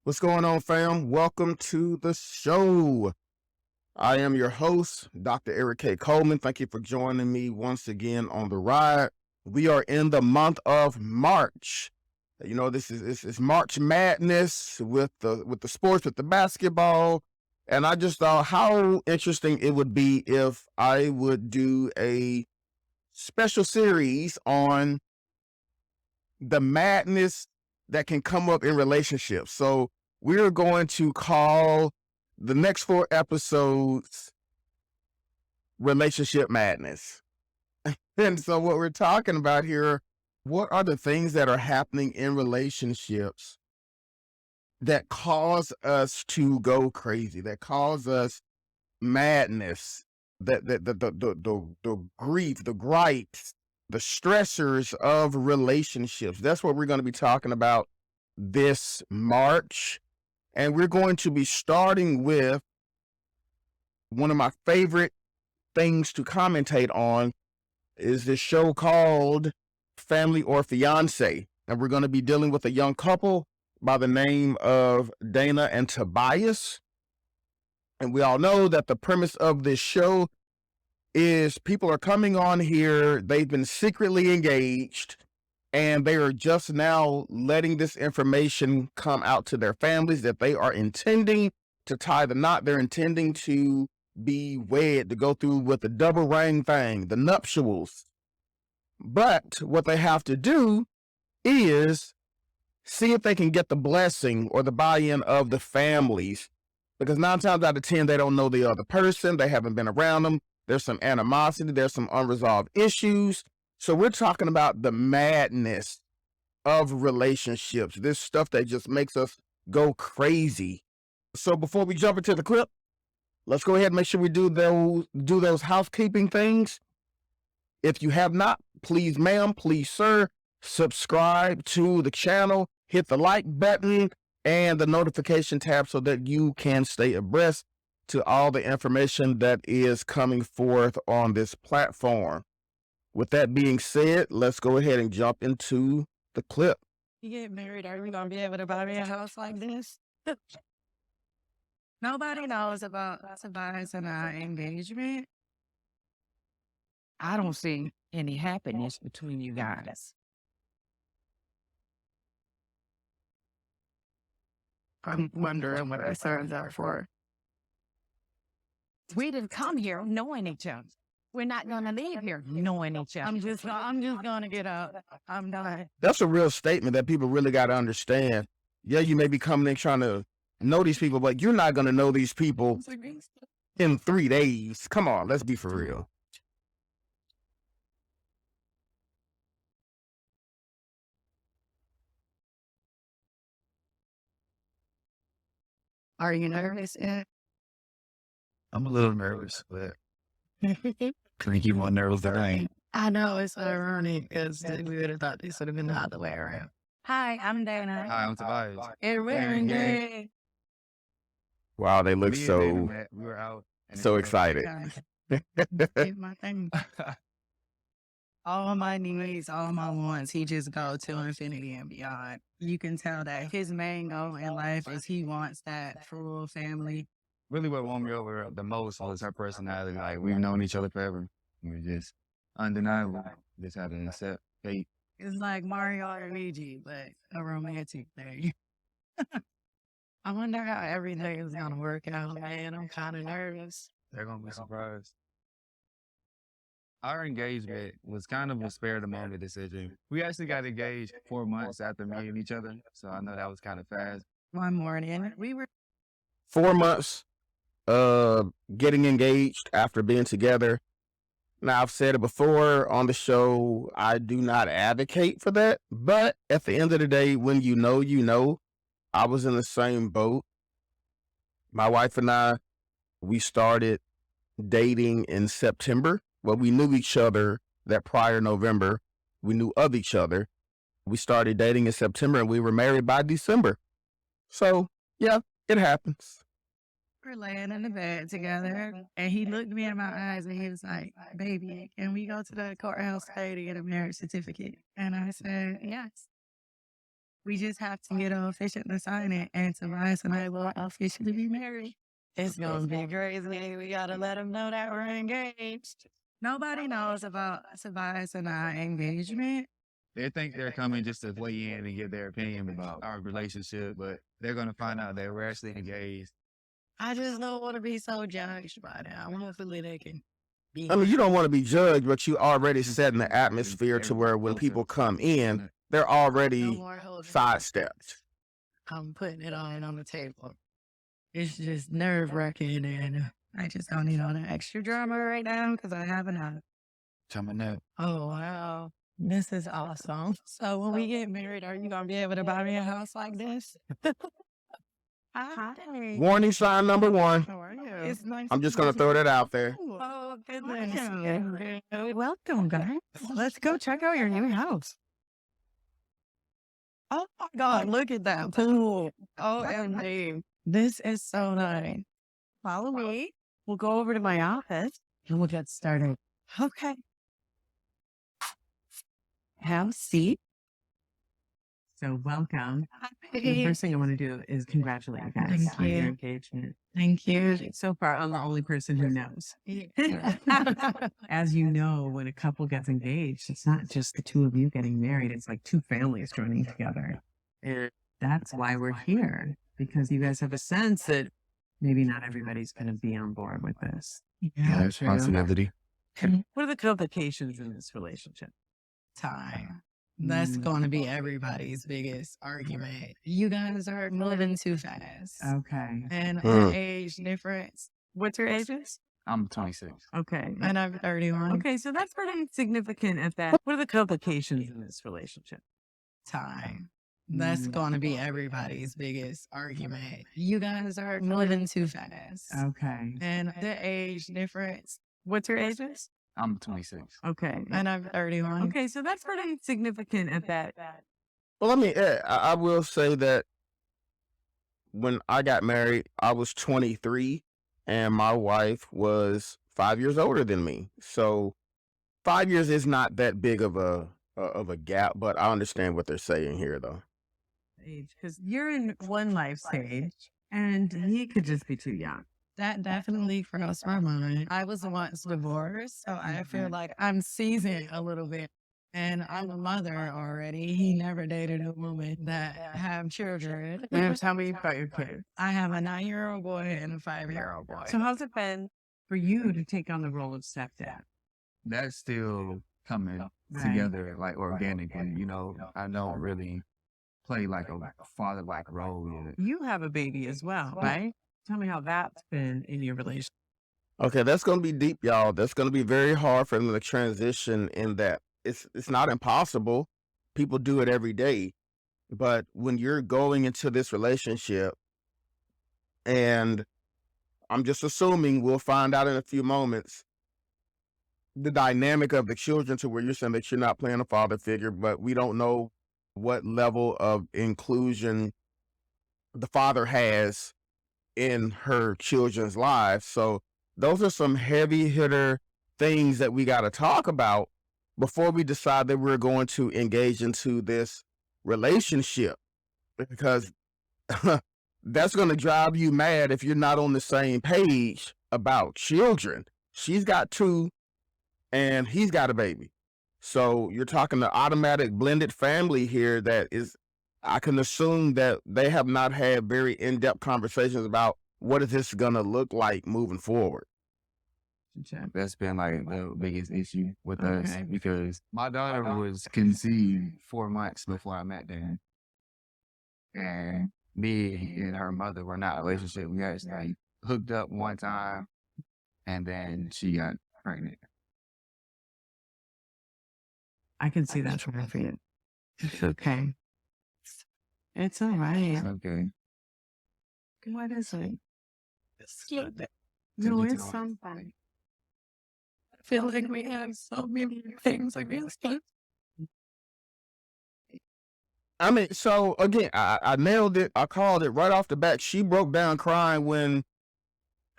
What's going on, fam? Welcome to the show. I am your host, Dr. Eric K. Coleman. Thank you for joining me once again on the ride. We are in the month of March. You know, this is March Madness with the sports, with the basketball. And I just thought how interesting it would be if I would do a special series on the madness that can come up in relationships. So we're going to call the next 4 episodes Relationship Madness. And so what we're talking about here, what are the things that are happening in relationships that cause us to go crazy, that cause us madness, that the grief, the gripes, the stressors of relationships. That's what we're going to be talking about this March. And we're going to be starting with one of my favorite things to commentate on is this show called Family or Fiance. And we're going to be dealing with a young couple by the name of Dana and Tobias. And we all know that the premise of this show is people are coming on here, they've been secretly engaged, and they are just now letting this information come out to their families that they are intending to tie the knot. They're intending to be wed, to go through with the double ring thing, the nuptials. But what they have to do is see if they can get the blessing or the buy-in of the families, because 9 times out of 10, they don't know the other person. They haven't been around them. There's some animosity. There's some unresolved issues. So we're talking about the madness of relationships, this stuff that just makes us go crazy. So before we jump into the clip, let's go ahead and make sure we do those housekeeping things. If you have not, please, ma'am, please, sir, subscribe to the channel, hit the like button and the notification tab so that you can stay abreast to all the information that is coming forth on this platform. With that being said, let's go ahead and jump into the clip. You get married, are you gonna be able to buy me a house like this? Nobody knows about Tobias and our engagement. I don't see any happiness between you guys. I'm wondering what that signs are for. We didn't come here knowing each other. We're not gonna leave here knowing each other. I'm just gonna get out. I'm done. That's a real statement that people really got to understand. Yeah, you may be coming in trying to know these people, but you're not going to know these people in 3 days. Come on, let's be for real. Are you nervous yet? I'm a little nervous, but can keep more nervous than I ain't. I know it's ironic because we would have thought this would have been the other way around. Hi, I'm Dana. Hi, I'm Tobias. And we're engaged. Wow, they look Me and so Dana met, we were out. and so it was- excited. Get my thing. All my needs, all my wants, he just go to infinity and beyond. You can tell that his main goal in life is he wants that full family. Really what won me over the most was her personality. Like, we've known each other forever. It was just undeniable. Just had to accept fate. It's like Mario and Luigi, but a romantic thing. I wonder how everything is gonna work out, man. I'm kind of nervous. They're going to be surprised. Our engagement was kind of a spare of the moment decision. We actually got engaged 4 months after meeting each other. So I know that was kind of fast. One morning, we were 4 months getting engaged after being together. Now, I've said it before on the show, I do not advocate for that. But at the end of the day, when you know, I was in the same boat. My wife and I, we started dating in September. Well, we knew each other that prior November. We knew of each other. We started dating in September and we were married by December. So, yeah, it happens. laying in the bed together, and he looked me in my eyes and he was like, "Baby, can we go to the courthouse today to get a marriage certificate?" And I said, "Yes." We just have to get official to sign it, and Tobias and I will officially be married. It's gonna be crazy. We gotta let them know that we're engaged. Nobody knows about Tobias and our engagement. They think they're coming just to weigh in and give their opinion about our relationship, but they're going to find out that we're actually engaged. I just don't want to be so judged by them. Hopefully they can be. I mean, you don't want to be judged, but you already setting the atmosphere to where when people come in, they're No already more holding. sidestepped. I'm putting it all on the table. It's just nerve wracking, and I just don't need all that extra drama right now because I have enough. Coming up. Oh, wow. This is awesome. So when we get married, are you going to be able to buy me a house like this? Hi. Warning sign number one. How are you? It's nice. I'm just going to throw that out there. Oh, goodness. Welcome, guys. Let's go check out your new house. Oh, my God. Look at that pool. OMG. This is so nice. Follow me. We'll go over to my office and we'll get started. Okay. Have a seat. So welcome. The Hi. first thing I want to do is congratulate you guys Thank on your you. engagement. Thank you. So far, I'm the only person who knows. As you know, when a couple gets engaged, it's not just the two of you getting married. It's like two families joining together. And that's why we're here, because you guys have a sense that maybe not everybody's going to be on board with this. Yeah, responsibility. What are the complications in this relationship? Time. That's going to be everybody's biggest argument. You guys are moving too fast. Okay. And the age difference. What's your ages? I'm 26. Okay. And I'm 31. Okay, so that's pretty significant at that. What are the complications in this relationship? Time. That's going to be everybody's biggest argument. You guys are moving too fast. Okay. And the age difference. What's your ages? I'm 26. Okay. And I'm 31. Okay, so that's pretty significant at that. Well, I will say that when I got married, I was 23 and my wife was 5 years older than me. So 5 years is not that big of a gap, but I understand what they're saying here though. Age, because you're in one life stage and he could just be too young. That definitely crossed my mind. I was once divorced, so I feel like I'm seasoned a little bit. And I'm a mother already. He never dated a woman that have children. Tell me about your kids. I have a 9-year-old boy and a 5-year-old boy. So how's it been for you to take on the role of stepdad? That's still coming together like organically. You know, I don't really play like a father-like role yet. You have a baby as well, right? Tell me how that's been in your relationship. Okay, that's going to be deep, y'all. That's going to be very hard for them to transition in that. It's not impossible. People do it every day. But when you're going into this relationship, and I'm just assuming we'll find out in a few moments, the dynamic of the children to where you're saying that you're not playing a father figure, but we don't know what level of inclusion the father has in her children's lives. So those are some heavy hitter things that we got to talk about before we decide that we're going to engage into this relationship, because that's going to drive you mad if you're not on the same page about children. She's got 2 and he's got a baby. So you're talking the automatic blended family here that is, I can assume that they have not had very in-depth conversations about what is this going to look like moving forward. That's been like the biggest issue with us Okay. because my daughter was conceived 4 months before I met them. And me and her mother were not in a relationship. We actually like, hooked up one time and then she got pregnant. I can see that for you. It's okay. It's all right. Okay. What is it? No, No, it's it's something. I feel like we have so many things against us. I mean, so again, I nailed it. I called it right off the bat. She broke down crying when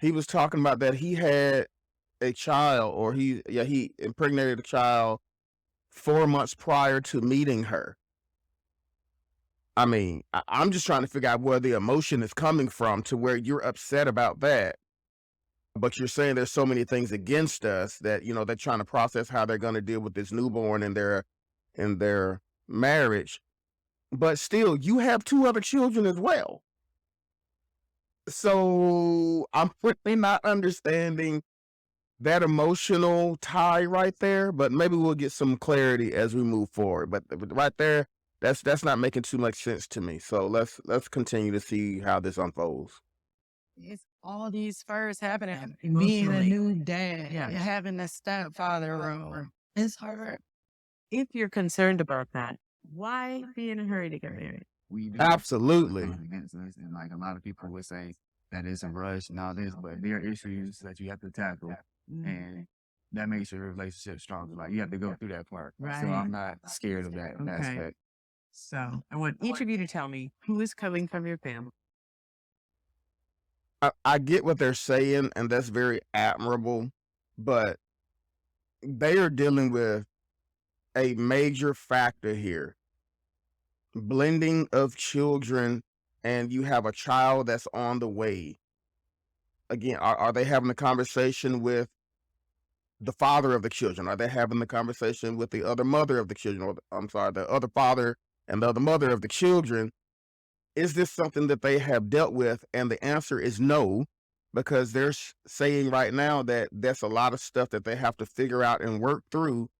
he was talking about that he had a child, or he impregnated a child 4 months prior to meeting her. I mean, I'm just trying to figure out where the emotion is coming from to where you're upset about that. But you're saying there's so many things against us that, they're trying to process how they're going to deal with this newborn in their marriage. But still, you have 2 other children as well. So I'm really not understanding that emotional tie right there, but maybe we'll get some clarity as we move forward. But right there, that's not making too much sense to me. So let's continue to see how this unfolds. It's all these firsts happening. Being a Emotionally. new dad, Yeah. having a stepfather role. It's hard. If you're concerned about that, why be in a hurry to get married? We do Absolutely. against us, and like a lot of people would say that it's a rush and all this, but there are issues that you have to tackle, and that makes your relationship stronger. Like you have to go through that part. So Right. I'm not scared of that Okay. aspect. So I want each of you to tell me who is coming from your family. I get what they're saying, and that's very admirable, but they are dealing with a major factor here. Blending of children, and you have a child that's on the way. Again, are they having a conversation with the father of the children? Are they having the conversation with the other mother of the children? Or I'm sorry, the other father and the other mother of the children? Is this something that they have dealt with? And the answer is no, because they're saying right now that that's a lot of stuff that they have to figure out and work through.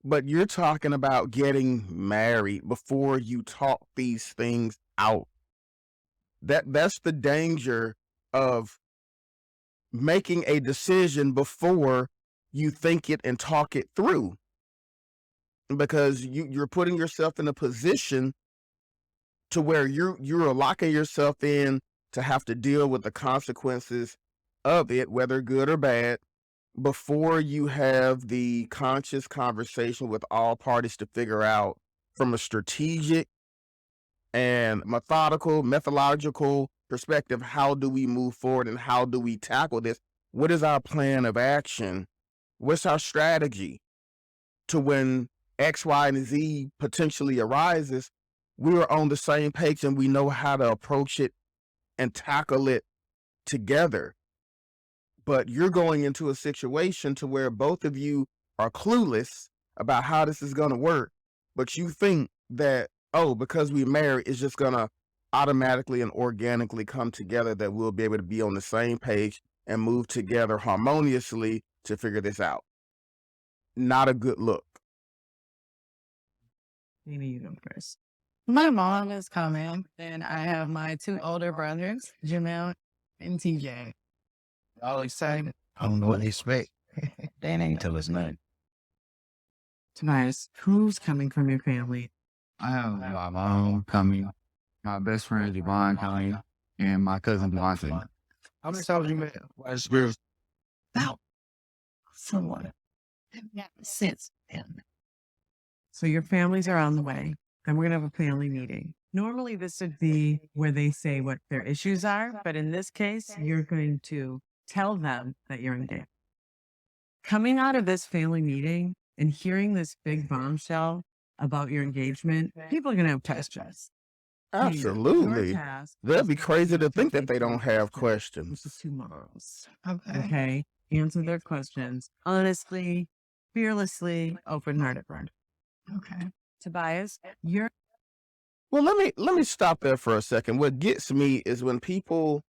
But you're talking about getting married before you talk these things out. That's the danger of making a decision before you think it and talk it through, because you're putting yourself in a position to where you're locking yourself in to have to deal with the consequences of it, whether good or bad, before you have the conscious conversation with all parties to figure out from a strategic and methodological perspective, how do we move forward and how do we tackle this? What is our plan of action? What's our strategy to when X, Y, and Z potentially arises? We are on the same page and we know how to approach it and tackle it together. But you're going into a situation to where both of you are clueless about how this is going to work, but you think that, oh, because we married, it's just going to automatically and organically come together, that we'll be able to be on the same page and move together harmoniously to figure this out. Not a good look. Maybe you go first. My mom is coming, and I have my 2 older brothers, Jamel and TJ. All excited. I don't know what they expect. They ain't tell us nothing. Tobias, who's coming from your family? I have my mom coming, my best friend Devon coming, and my cousin Devontae. How many times you met? What's yours? About someone. Since then. So your families are on the way, and we're going to have a family meeting. Normally, this would be where they say what their issues are, but in this case, you're going to tell them that you're engaged. Coming out of this family meeting and hearing this big bombshell about your engagement, people are going to have questions. Absolutely. That'd be crazy to think that they don't have questions. 2 moms. Okay. Okay. Answer their questions honestly, fearlessly, open-hearted. Okay. Tobias, you're Well, let me stop there for a second. What gets me is when people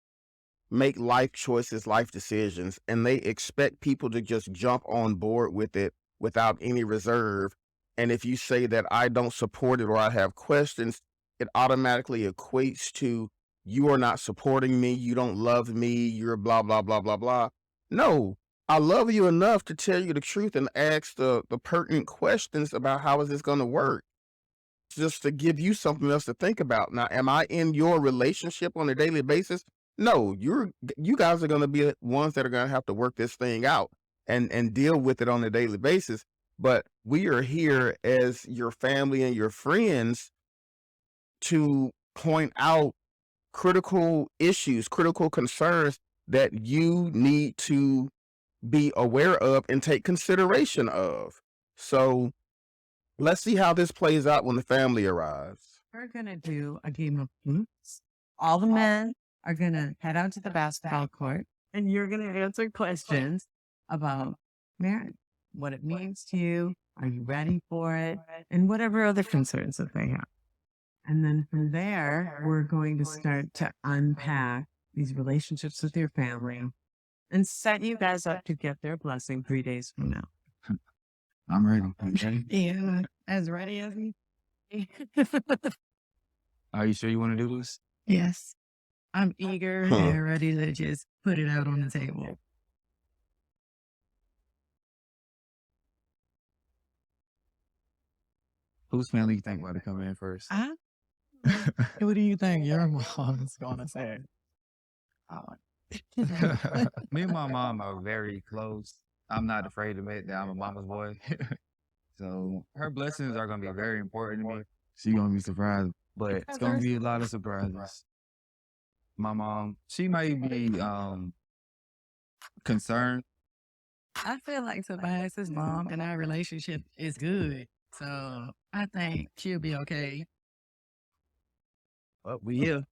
make life choices, life decisions, and they expect people to just jump on board with it without any reserve. And if you say that I don't support it or I have questions, it automatically equates to you are not supporting me, you don't love me, you're blah, blah, blah, blah, blah. No, I love you enough to tell you the truth and ask the pertinent questions about how is this going to work, just to give you something else to think about. Now, am I in your relationship on a daily basis? No, you guys are going to be the ones that are going to have to work this thing out and deal with it on a daily basis. But we are here as your family and your friends to point out critical issues, critical concerns that you need to be aware of and take consideration of. So let's see how this plays out when the family arrives. we're going to do a game of boots. All the men are going to head out to the basketball court and you're going to answer questions about marriage, what it means to you. Are you ready for it? And whatever other concerns that they have. And then from there, we're going to start to unpack these relationships with your family and set you guys up to get their blessing 3 days from now. I'm ready. You ready? Yeah, as ready as me. Are you sure you want to do this? Yes. I'm eager Huh. and ready to just put it out on the table. Whose family you think about to come in first? What do you think your mom is going to say? Me and my mom are very close. I'm not afraid to admit that I'm a mama's boy. So her blessings are gonna be very important to me. She's gonna be surprised, but it's gonna be a lot of surprises. My mom, she might be concerned. I feel like Tobias's mom and our relationship is good. So I think she'll be okay. But we here.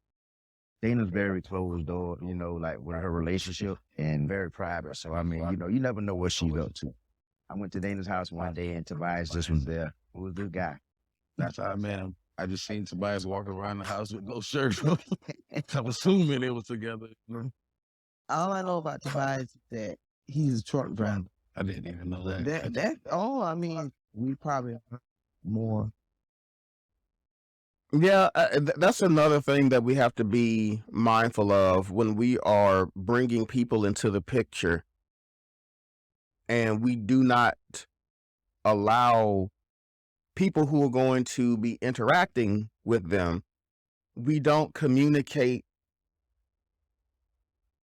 Dana's very closed door, you know, like with her relationship and very private. So, I mean, you know, you never know what she's up to. I went to Dana's house one day and Tobias just was there. He was a good guy. That's how, man. I just seen Tobias walking around the house with no shirt on. I'm assuming they was together. All I know about Tobias is that he's a truck driver. I didn't even know that. That's all. I mean, we probably are more. Yeah, that's another thing that we have to be mindful of when we are bringing people into the picture, and we do not allow people who are going to be interacting with them. We don't communicate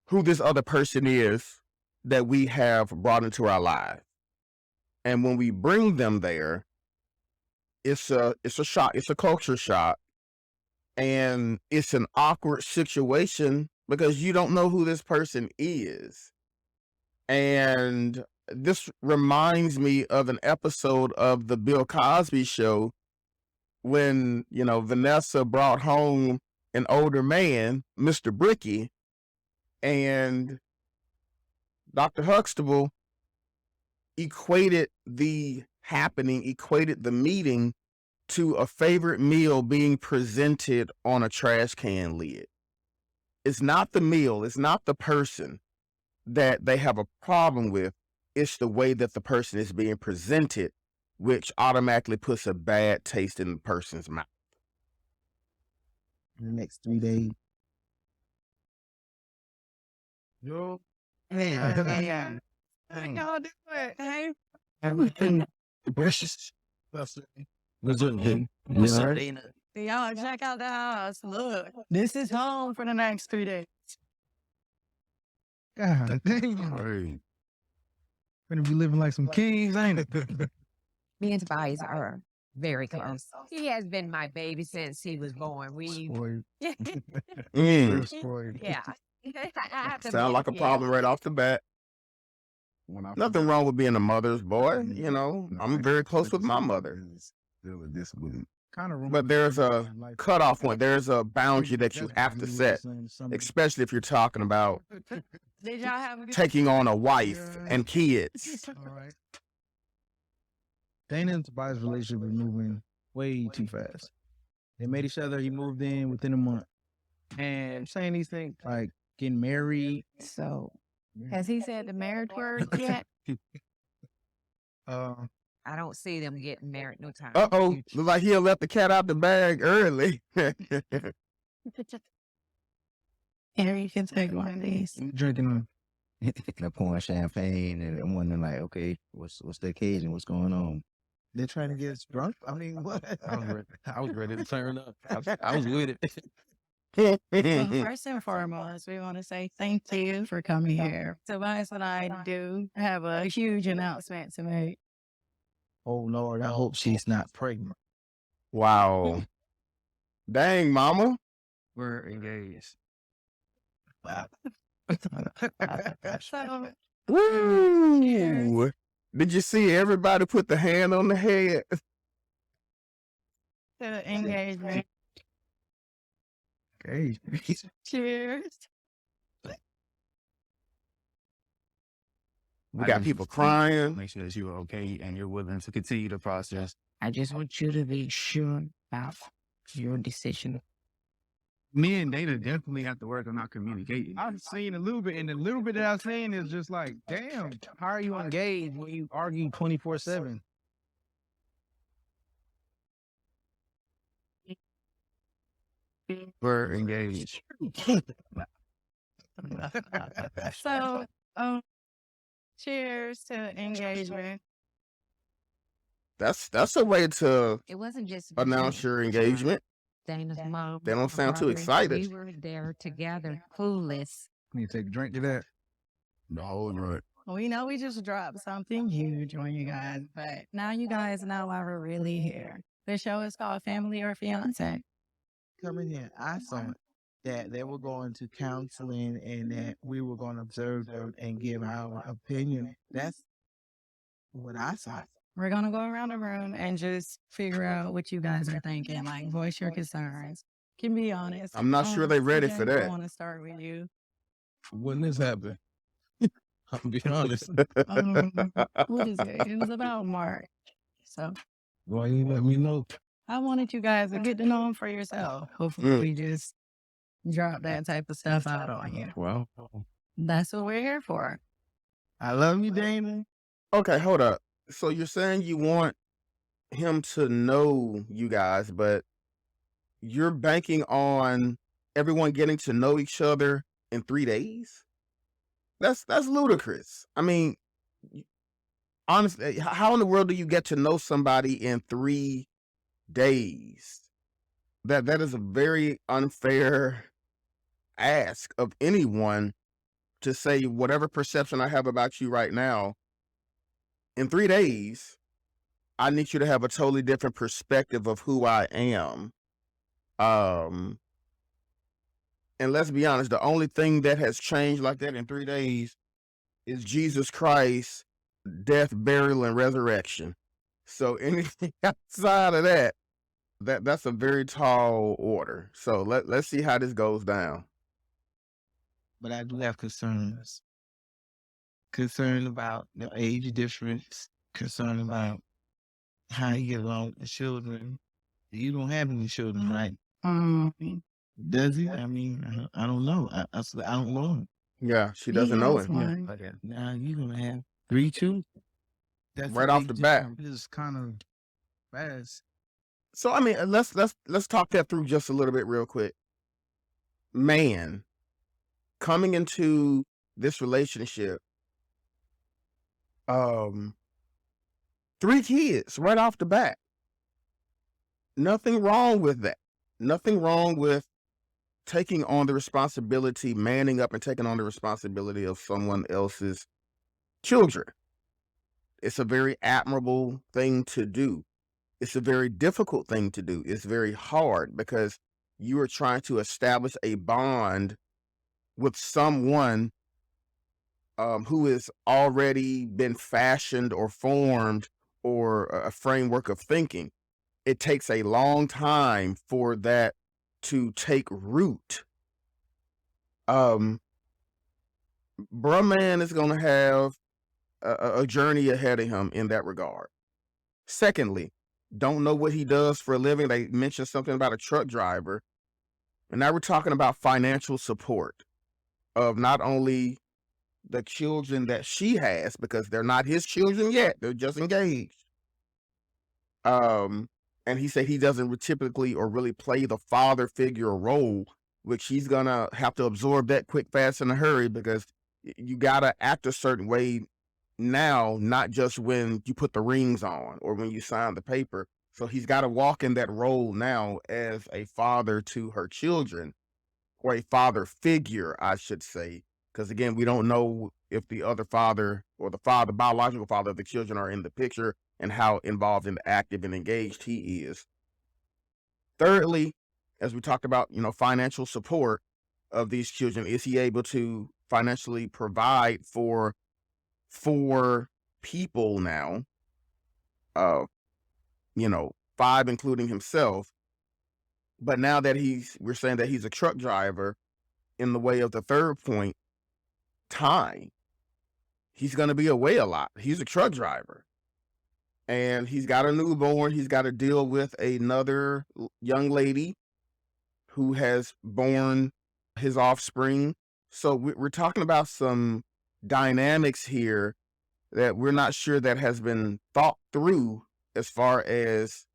who this other person is that we have brought into our lives, and when we bring them there, it's a shock. It's a culture shock. And it's an awkward situation because you don't know who this person is. And this reminds me of an episode of the Bill Cosby Show when, you know, Vanessa brought home an older man, Mr. Bricky, and Dr. Huxtable equated the meeting to a favorite meal being presented on a trash can lid. It's not the meal, it's not the person that they have a problem with, it's the way that the person is being presented, which automatically puts a bad taste in the person's mouth. In the next 3 days. Yo. Yeah. Y'all do it. Hey. Everything. Precious. That's it. What's up, dude? What's up, Y'all check out the house. Look, this is home for the next 3 days. God damn. Hey. Gonna be living like some kings, ain't it? Me and Tobias are very close. He has been my baby since he was born. We, Spoiled. Mm. Real spoiled. yeah. I have to Sound admit, like a problem right off the bat. When I Nothing wrong with being a mother's boy, you know. I'm very close with my mother. Deal with this with Kind of. But there's a cutoff point. There's a boundary that you have to set, especially if you're talking about Did y'all have a good taking on a wife and kids. All right. Dana and Tobias' relationship was moving way too fast. They met each other. He moved in within a month. And saying these things like getting married. So, has he said the marriage word yet? I don't see them getting married no time. Uh-oh, look like he'll let the cat out the bag early. Harry can take one of these. Drinking. They're pouring champagne and I'm wondering like, okay, what's the occasion? What's going on? They're trying to get us drunk. I mean, what? I was ready to turn up. I was with it. Well, first and foremost, we want to say thank you for coming here. Tobias and I do have a huge announcement to make. Oh, Lord, I hope she's not pregnant. Wow. Dang, mama. we're engaged. Wow. So, Woo! Did you see everybody put the hand on the head? the engagement Hey, Cheers. We I got just people crying. make sure that you are okay and you're willing to continue the process. I just want you to be sure about your decision. Me and Dana definitely have to work on our communicating. I've seen a little bit, and the little bit that I've seen is just like, damn, how are you engaged when you argue 24/7? We're engaged. So, cheers to engagement. That's a way to It wasn't just announce your engagement. Dana's mom. They don't her sound too brother. excited. We were there together, clueless. Need to take a drink to that. No, right. We know we just dropped something huge on you guys, but now you guys know why we're really here. The show is called Family or Fiance. Coming in, I saw that they were going to counseling and that we were going to observe them and give our opinion. That's what I saw. We're gonna go around the room and just figure out what you guys are thinking. Like, voice your concerns. Can be honest. I'm not sure they're ready for CJ, I that. want to start with you. When this happened, I'll be honest. What is it? It was about Mark. So Why you let me know? I wanted you guys to get to know him for yourself. Hopefully, we just drop that type of stuff out on you. Well, That's what we're here for. I love you, Dana. Okay, hold up. So you're saying you want him to know you guys, but you're banking on everyone getting to know each other in 3 days? That's ludicrous. I mean, honestly, how in the world do you get to know somebody in 3 days? That is a very unfair ask of anyone to say whatever perception I have about you right now, in 3 days, I need you to have a totally different perspective of who I am. And let's be honest, the only thing that has changed like that in 3 days is Jesus Christ, death, burial, and resurrection. So anything outside of that's a very tall order. So let's see how this goes down. But I do have concerns. Concern about the age difference. Concern about how you get along with the children. You don't have any children, right? Does he? I mean, I don't know. I don't know him. Yeah, she He doesn't know has him. one. Okay. Now you're gonna have 3 children. That's a Right off big the bat. difference. This is kind of fast. So I mean, let's talk that through just a little bit real quick. Man, coming into this relationship, 3 kids right off the bat. Nothing wrong with that. Nothing wrong with taking on the responsibility, manning up and taking on the responsibility of someone else's children. It's a very admirable thing to do. It's a very difficult thing to do. It's very hard because you are trying to establish a bond with someone who has already been fashioned or formed or a framework of thinking. It takes a long time for that to take root. Bruh man is going to have a journey ahead of him in that regard. Secondly, don't know what he does for a living. They mentioned something about a truck driver. And now we're talking about financial support of not only the children that she has, because they're not his children yet. They're just engaged. And he said he doesn't typically or really play the father figure role, which he's going to have to absorb that quick, fast, in a hurry, because you got to act a certain way now, not just when you put the rings on or when you sign the paper. So he's got to walk in that role now as a father to her children, or a father figure, I should say. Because again, we don't know if the other father or the biological father of the children are in the picture and how involved and active and engaged he is. Thirdly, as we talked about, financial support of these children, is he able to financially provide for 4 people now, 5 including himself, But now that we're saying that he's a truck driver, in the way of the third point, time. He's going to be away a lot. He's a truck driver. And he's got a newborn. He's got to deal with another young lady who has born his offspring. So we're talking about some dynamics here that we're not sure that has been thought through as far as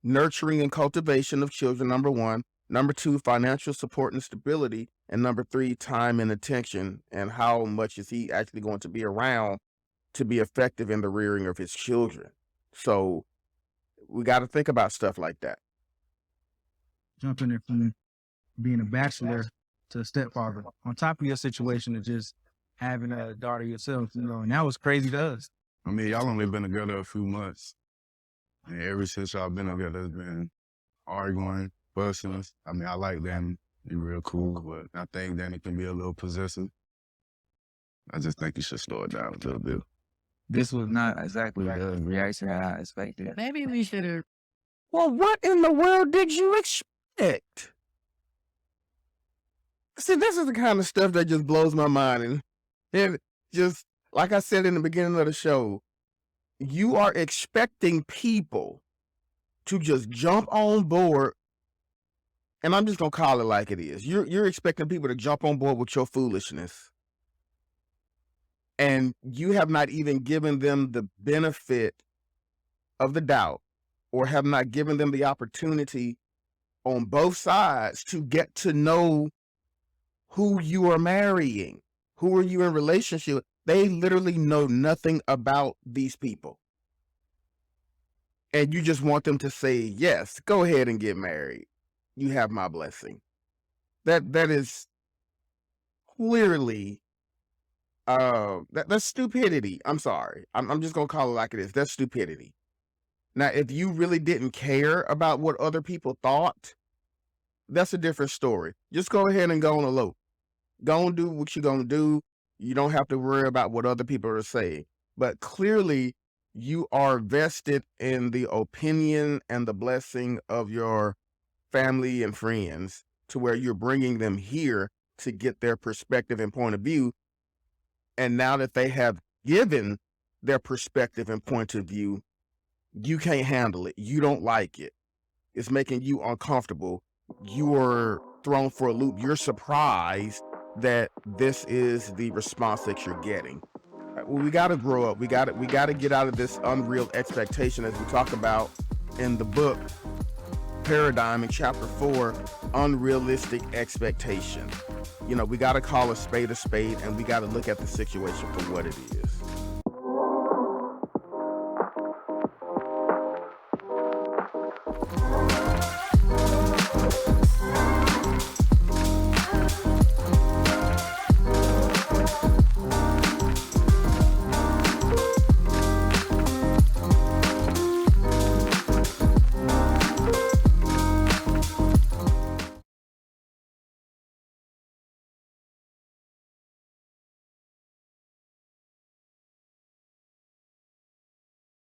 nurturing and cultivation of children, number one. Number two, financial support and stability. And number three, time and attention. And how much is he actually going to be around to be effective in the rearing of his children? So we got to think about stuff like that. Jumping in from being a bachelor to a stepfather, on top of your situation of just having a daughter yourself, and that was crazy to us. I mean, y'all only been together a few months. And ever since y'all been together, it's been arguing, fussing. I mean, I like Danny. He's real cool, but I think Danny can be a little possessive. I just think you should slow it down a little bit. This was not exactly the reaction I expected. Maybe we should have. Well, what in the world did you expect? See, this is the kind of stuff that just blows my mind. And just, like I said in the beginning of the show, you are expecting people to just jump on board, and I'm just going to call it like it is. You're expecting people to jump on board with your foolishness. And you have not even given them the benefit of the doubt, or have not given them the opportunity on both sides to get to know who you are marrying, who are you in relationship with. They literally know nothing about these people. And you just want them to say, yes, go ahead and get married. You have my blessing. That is clearly, that's stupidity. I'm sorry. I'm just going to call it like it is. That's stupidity. Now, if you really didn't care about what other people thought, that's a different story. Just go ahead and go on a elope. Go and do what you're going to do. You don't have to worry about what other people are saying. But clearly, you are vested in the opinion and the blessing of your family and friends, to where you're bringing them here to get their perspective and point of view. And now that they have given their perspective and point of view, you can't handle it. You don't like it. It's making you uncomfortable. You are thrown for a loop. You're surprised that this is the response that you're getting. Well, we got to grow up. We got to get out of this unreal expectation, as we talk about in the book Paradigm in chapter 4, unrealistic expectation. We got to call a spade, and we got to look at the situation for what it is.